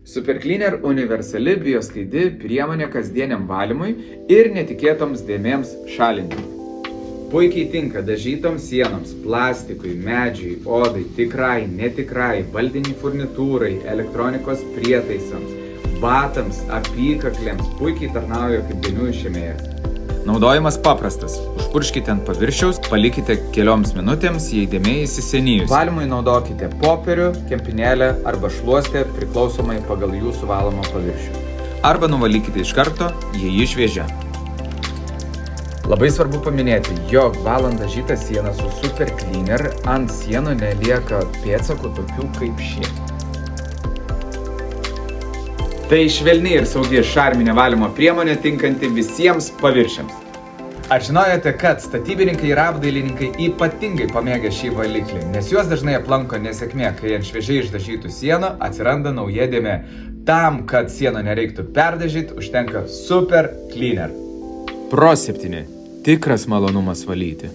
Super Cleaner universali bioskaidi priemonė kasdieniam valymui ir netikėtoms dėmėms šalinti. Puikiai tinka dažytoms sienoms, plastikui, medžiui, odai, tikrai, netikrai, baldiniai furnitūrai, elektronikos prietaisams, batams, apykaklėms, puikiai tarnauja kaip dėmių išėmėjas. Naudojimas paprastas. Užpurškite ant paviršiaus, palikite kelioms minutėms, jei dėmė įsisenijus. Valymui naudokite popierių, kempinėlę arba šluostę priklausomai pagal jūsų valomą paviršių. Arba nuvalykite iš karto, jei ji šviežia. Labai svarbu paminėti, jog valant dažytą sieną su Super Cleaner ant sienų nelieka pėdsakų tokių kaip šie. Tai švelni ir saugi šarminė valymo priemonė tinkanti visiems paviršiams. Ar žinojote, kad statybininkai ir apdailininkai ypatingai pamėgia šį valiklį, nes juos dažnai aplanko nesėkmė, kai ant šviežiai išdažytų sienų atsiranda nauja dėmė. Tam, kad sieną nereiktų perdažyti, užtenka Super Cleaner. Pro 7. Tikras malonumas valyti.